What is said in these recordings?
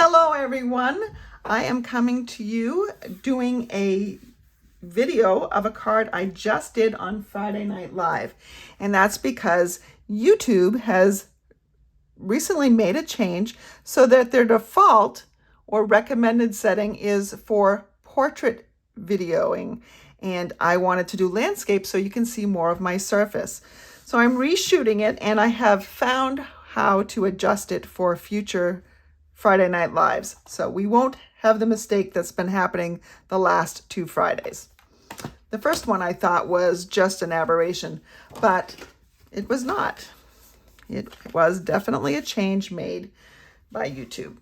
Hello everyone. I am coming to you doing a video of a card I just did on Friday Night Live. And that's because YouTube has recently made a change so that their default or recommended setting is for portrait videoing. And I wanted to do landscape so you can see more of my surface. So I'm reshooting it and I have found how to adjust it for future Friday Night Lives. So we won't have the mistake that's been happening the last 2 Fridays. The first one I thought was just an aberration, but it was not. It was definitely a change made by YouTube.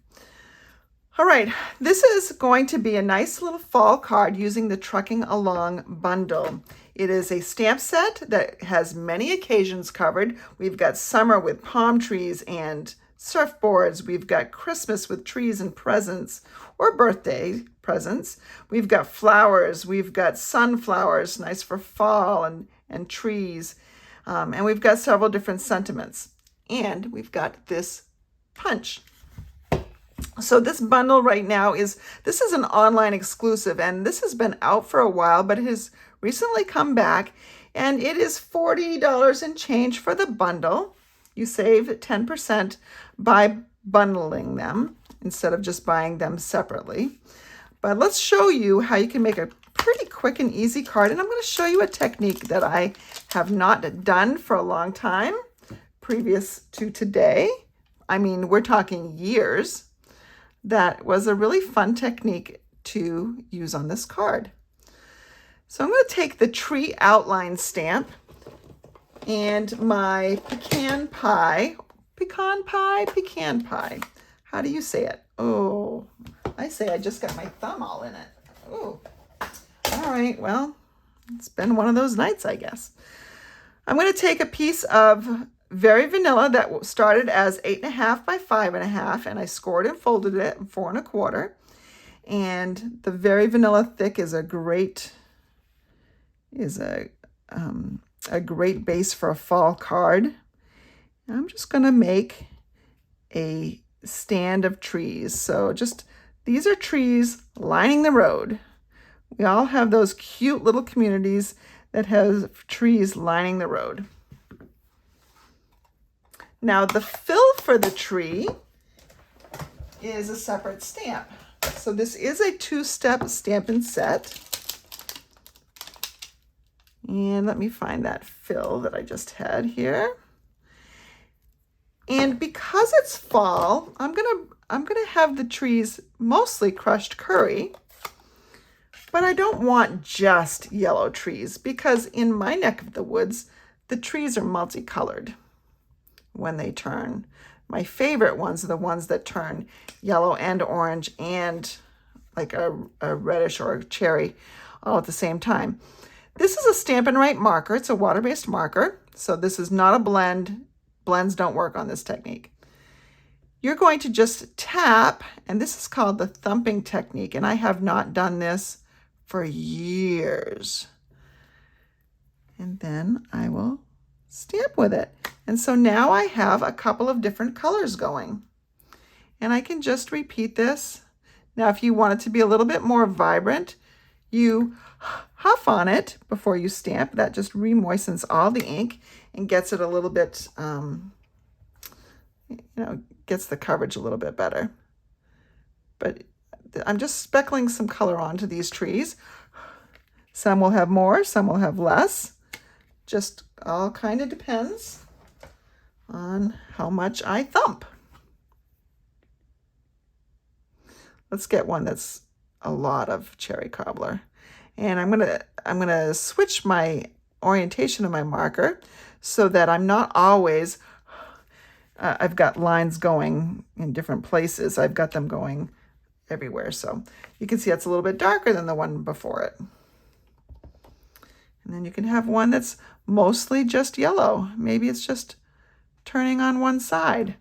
All right, this is going to be a nice little fall card using the Trucking Along bundle. It is a stamp set that has many occasions covered. We've got summer with palm trees and surfboards. We've got Christmas with trees and presents or birthday presents. We've got flowers. We've got sunflowers, nice for fall and trees. And we've got several different sentiments. And we've got this punch. So this bundle right now this is an online exclusive, and this has been out for a while, but it has recently come back, and it is $40 and change for the bundle. You save 10% by bundling them instead of just buying them separately. But let's show you how you can make a pretty quick and easy card. And I'm going to show you a technique that I have not done for a long time previous to today. I mean, we're talking years. That was a really fun technique to use on this card. So I'm going to take the tree outline stamp and my pecan pie. How do you say it? Oh, I say I just got my thumb all in it. Oh, all right. Well, it's been one of those nights, I guess. I'm going to take a piece of Very Vanilla that started as 8.5 by 5.5, and I scored and folded it in 4 1/4. And the Very Vanilla thick is a great base for a fall card. I'm just going to make a stand of trees. So these are trees lining the road. We all have those cute little communities that have trees lining the road. Now the fill for the tree is a separate stamp. So this is a 2-step Stampin' Set. And let me find that fill that I just had here. And because it's fall, I'm gonna have the trees mostly crushed curry, but I don't want just yellow trees because in my neck of the woods, the trees are multicolored when they turn. My favorite ones are the ones that turn yellow and orange and like a reddish or a cherry all at the same time. This is a Stampin' Right marker. It's a water-based marker, so this is not a blend. Blends don't work on this technique. You're going to just tap, and this is called the thumping technique, and I have not done this for years. And then I will stamp with it. And so now I have a couple of different colors going. And I can just repeat this. Now, if you want it to be a little bit more vibrant, you huff on it before you stamp. That just remoistens all the ink and gets it a little bit, gets the coverage a little bit better. But I'm just speckling some color onto these trees. Some will have more, some will have less. Just all kind of depends on how much I thump. Let's get one that's a lot of cherry cobbler. And I'm gonna switch my orientation of my marker so that I'm not always, I've got lines going in different places. I've got them going everywhere. So you can see it's a little bit darker than the one before it. And then you can have one that's mostly just yellow. Maybe it's just turning on one side.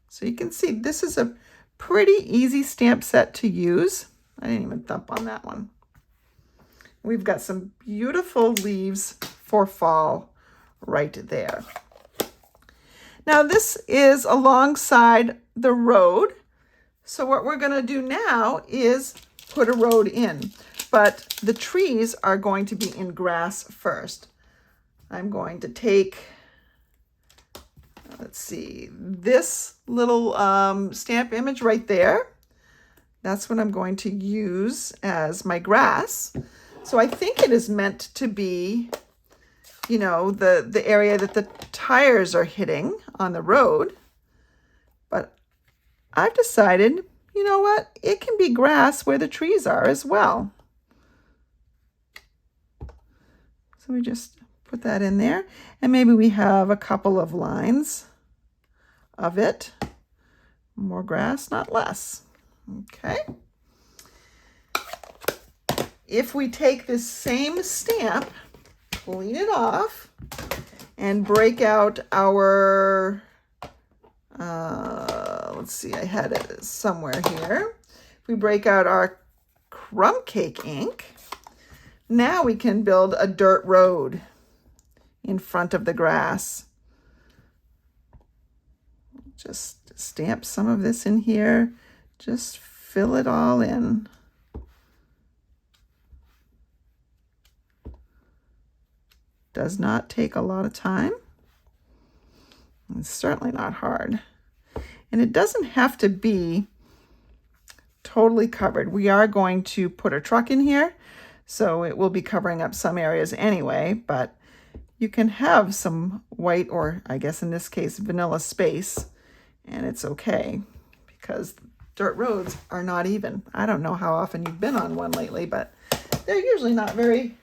So you can see this is a pretty easy stamp set to use. I didn't even thump on that one. We've got some beautiful leaves for fall right there. Now this is alongside the road. So what we're going to do now is put a road in, but the trees are going to be in grass first. I'm going to take, let's see, this little stamp image right there. That's what I'm going to use as my grass. So I think it is meant to be, you know, the area that the tires are hitting on the road. But I've decided, you know what, it can be grass where the trees are as well. So we just put that in there, and maybe we have a couple of lines of it. More grass, not less. Okay. If we take this same stamp, clean it off, and break out our, let's see, I had it somewhere here. If we break out our crumb cake ink, now we can build a dirt road in front of the grass. Just stamp some of this in here. Just fill it all in. Does not take a lot of time. It's certainly not hard. And it doesn't have to be totally covered. We are going to put a truck in here, so it will be covering up some areas anyway, but you can have some white, or I guess in this case, vanilla space, and it's okay because dirt roads are not even. I don't know how often you've been on one lately, but they're usually not very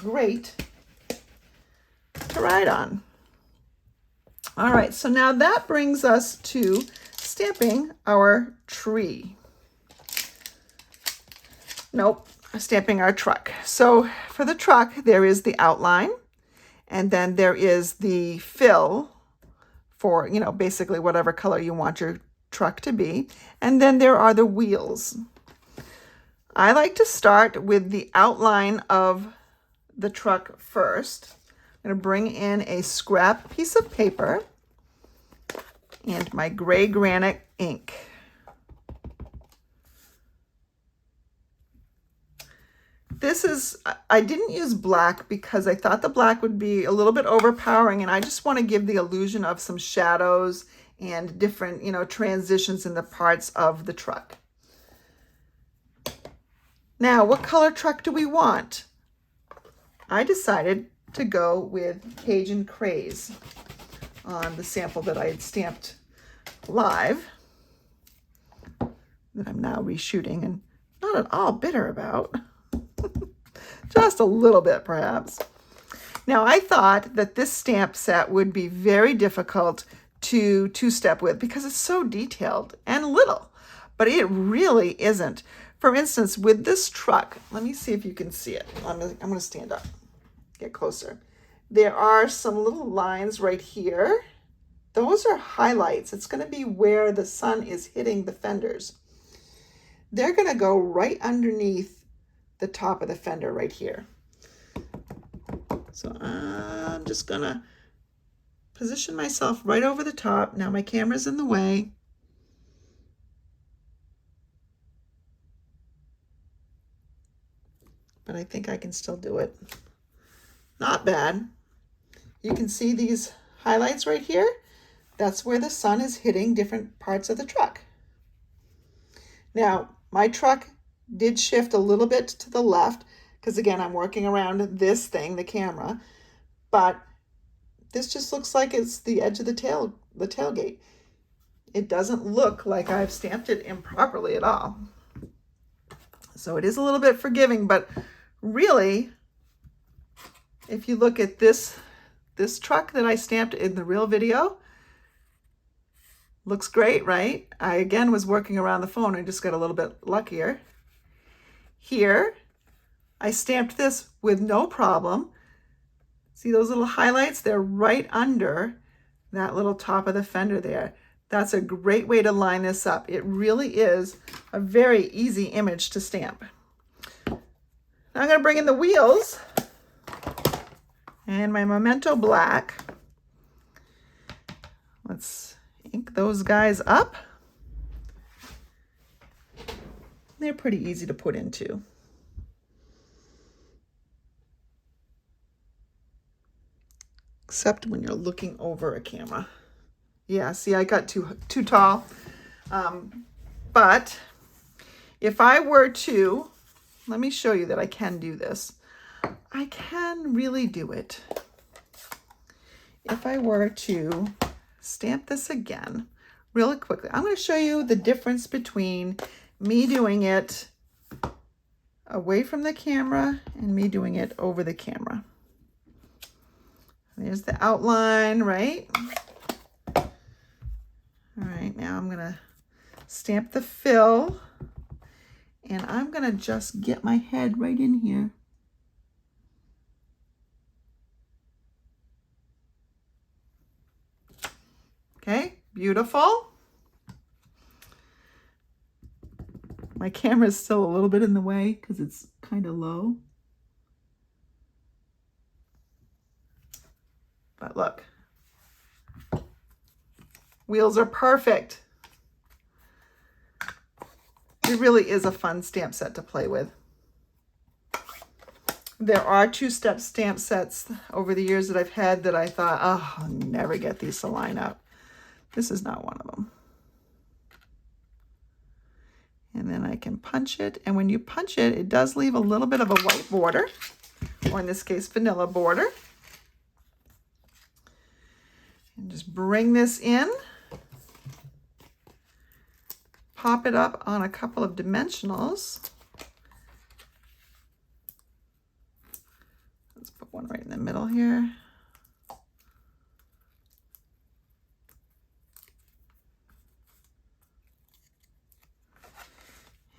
great to ride on. All right, so now that brings us to stamping our tree. Nope, stamping our truck. So for the truck, there is the outline, and then there is the fill for, you know, basically whatever color you want your truck to be. And then there are the wheels. I like to start with the outline of the truck first. I'm going to bring in a scrap piece of paper and my gray granite ink. This is, I didn't use black because I thought the black would be a little bit overpowering, and I just want to give the illusion of some shadows and different, you know, transitions in the parts of the truck. Now, what color truck do we want? I decided to go with Cajun Craze on the sample that I had stamped live that I'm now reshooting and not at all bitter about. Just a little bit, perhaps. Now, I thought that this stamp set would be very difficult to two-step with because it's so detailed and little, but it really isn't. For instance, with this truck, let me see if you can see it. I'm going to stand up, get closer. There are some little lines right here. Those are highlights. It's going to be where the sun is hitting the fenders. They're going to go right underneath the top of the fender right here. So I'm just going to position myself right over the top. Now my camera's in the way. But I think I can still do it. Not bad. You can see these highlights right here. That's where the sun is hitting different parts of the truck. Now, my truck did shift a little bit to the left because, again, I'm working around this thing, the camera, but this just looks like it's the edge of the tailgate. It doesn't look like I've stamped it improperly at all. So it is a little bit forgiving, but really, if you look at this truck that I stamped in the real video, looks great, right? I, again, was working around the phone. I just got a little bit luckier. Here, I stamped this with no problem. See those little highlights? They're right under that little top of the fender there. That's a great way to line this up. It really is a very easy image to stamp. Now I'm going to bring in the wheels and my Memento black. Let's ink those guys up. They're pretty easy to put into. Except when you're looking over a camera. Yeah, see, I got too tall. But if I were to, let me show you that I can do this. I can really do it. If I were to stamp this again really quickly, I'm going to show you the difference between me doing it away from the camera and me doing it over the camera. There's the outline, right? All right, now I'm going to stamp the fill, and I'm going to just get my head right in here. Okay, beautiful. My camera is still a little bit in the way because it's kind of low. But look, wheels are perfect. It really is a fun stamp set to play with. There are two-step stamp sets over the years that I've had that I thought, oh, I'll never get these to line up. This is not one of them. And then I can punch it. And when you punch it, it does leave a little bit of a white border, or in this case, vanilla border. And just bring this in. Pop it up on a couple of dimensionals. Let's put one right in the middle here.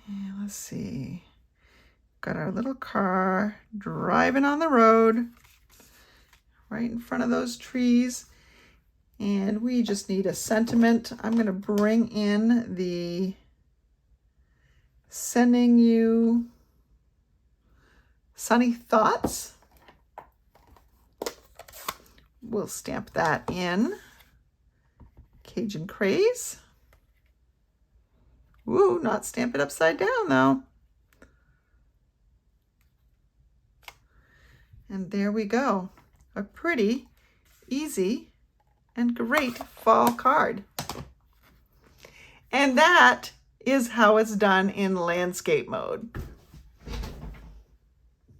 And let's see. Got our little car driving on the road right in front of those trees. And we just need a sentiment. I'm going to bring in the sending you sunny thoughts. We'll stamp that in. Cajun Craze. Ooh, not stamp it upside down though. And there we go. A pretty easy and great fall card. And that is how it's done in landscape mode.